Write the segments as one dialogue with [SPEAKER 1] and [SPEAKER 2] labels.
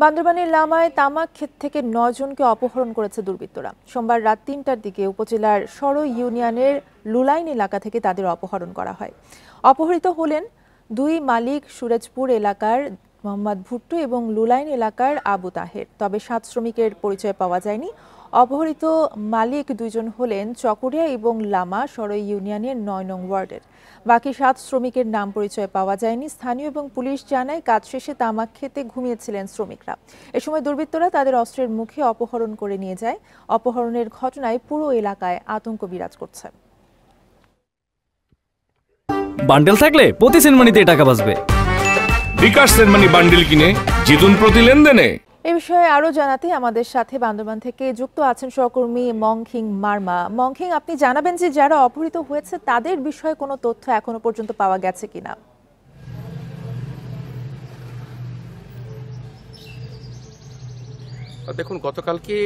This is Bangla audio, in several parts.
[SPEAKER 1] বান্দরবানের লামায় তামাক ক্ষেত থেকে ৯ জনকে অপহরণ করেছে দুর্বৃত্তরা। সোমবার রাত ৩টার দিকে উপজেলার সরই ইউনিয়নের লুলাইন এলাকা থেকে তাদের অপহরণ করা হয়। অপহৃত হলেন দুই মালিক সুরজপুর এলাকার মোহাম্মদ ভুট্টু এবং লুলাইন এলাকার আবু তাহের। তবে ৭ শ্রমিকের পরিচয় পাওয়া যায়নি। অপহৃত মালিক দুইজন হলেন চকরিয়া এবং লামা সরই ইউনিয়নের ৯ নং ওয়ার্ডের। বাকি ৭ শ্রমিকের নাম পরিচয় পাওয়া যায়নি। স্থানীয় এবং পুলিশ জানায় কাজ শেষে তামাক খেতে ঘুমিয়েছিলেন শ্রমিকরা। এ সময় দুর্বৃত্তরা তাদের অস্ত্রের মুখে অপহরণ করে নিয়ে যায়। অপহরণের ঘটনায় পুরো এলাকায় আতঙ্ক বিরাজ করছে।
[SPEAKER 2] বান্ডেল থাকলে প্রতি সেনমানিতে টাকা বাঁচবে।
[SPEAKER 3] বিকাশ সেনমানি বান্ডেল কিনে জিতুন প্রতি লেনদেনে।
[SPEAKER 1] এ বিষয়ে আরো জানাতে আমাদের সাথে বান্দরবান থেকে যুক্ত আছেন সহকর্মী মংখিং মারমা। মংখিং, আপনি জানাবেন যে যারা অপহৃত হয়েছে তাদের বিষয়ে কোনো তথ্য এখনো পর্যন্ত পাওয়া গেছে কিনা?
[SPEAKER 4] দেখুন, গতকালকে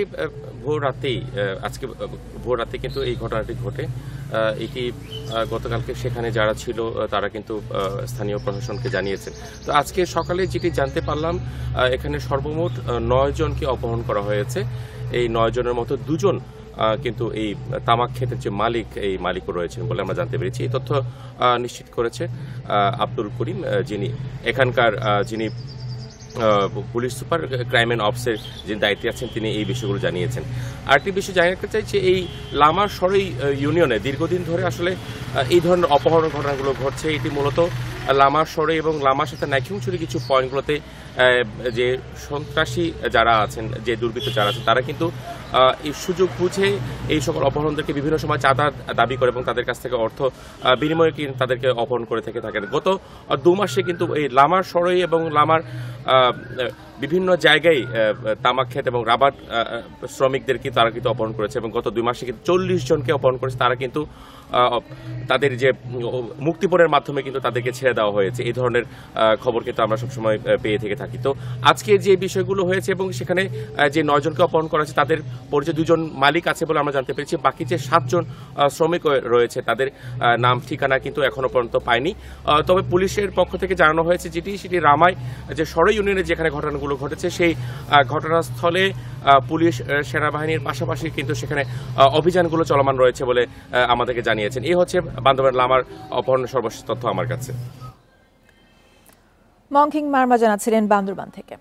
[SPEAKER 4] ভোর রাতেই আজকে ভোর রাতে কিন্তু এই ঘটনাটি ঘটে। এটি গতকালকে সেখানে যারা ছিল তারা কিন্তু স্থানীয় প্রশাসনকে জানিয়েছে। তো আজকে সকালে যেটি জানতে পারলাম, এখানে সর্বমোট ৯ জনকে অপহরণ করা হয়েছে। এই ৯ জনের মতো ২ জন কিন্তু এই তামাক ক্ষেতের যে মালিক, এই মালিকও রয়েছেন বলে আমরা জানতে পেরেছি। এই তথ্য নিশ্চিত করেছে আব্দুল করিম, যিনি এখানকার যিনি পুলিশ সুপার ক্রাইম অ্যান্ড অপসের যিনি দায়িত্বে আছেন, তিনি এই বিষয়গুলো জানিয়েছেন। আরেকটি বিষয় জানাতে চাই যে এই লামার সরই ইউনিয়নে দীর্ঘদিন ধরে আসলে এই ধরনের অপহরণ ঘটনাগুলো ঘটছে। এটি মূলত লামার সরই এবং লামার সাথে নাইকিংছড়ি কিছু পয়েন্টগুলোতে যে সন্ত্রাসী যারা আছেন, যে দুর্বৃত্ত যারা আছেন, তারা কিন্তু এই সুযোগ বুঝে এই সকল অপহরণদেরকে বিভিন্ন সময় চাঁদা দাবি করে এবং তাদের কাছ থেকে অর্থ বিনিময়ে তাদেরকে অপহরণ করে থেকে থাকেন। গত ২ মাসে কিন্তু এই লামার সরই এবং লামার বিভিন্ন জায়গায় তামাক ক্ষেত এবং রাবার শ্রমিকদেরকে তারা কিন্তু অপহরণ করেছে এবং গত ২ মাসে কিন্তু ৪০ জনকে অপহরণ করেছে। তারা কিন্তু তাদের যে মুক্তিপণের মাধ্যমে কিন্তু তাদেরকে ছেড়ে দেওয়া হয়েছে। এই ধরনের খবর কিন্তু আমরা সবসময় পেয়ে থেকে থাকি। তো আজকে যে বিষয়গুলো হয়েছে এবং সেখানে যে ৯ জনকে অপহরণ করা হয়েছে তাদের পরিচয় ২ জন মালিক আছে বলে আমরা জানতে পেরেছি। বাকি যে ৭ জন শ্রমিক রয়েছে তাদের নাম ঠিকানা কিন্তু এখনো পর্যন্ত পায়নি। তবে পুলিশের পক্ষ থেকে জানানো হয়েছে সেটি রামায় যে সরই ইউনিয়নে যেখানে ঘটনাগুলো ঘটেছে সেই ঘটনাস্থলে পুলিশ সেনাবাহিনীর পাশাপাশি কিন্তু সেখানে অভিযানগুলো চলমান রয়েছে বলে আমাদেরকে জানিয়েছেন। এই হচ্ছে বান্দরবান লামার অপহরণের সর্বশেষ তথ্য আমার কাছে।
[SPEAKER 1] মংখিং মারমা জানাচ্ছিলেন বান্দরবান থেকে।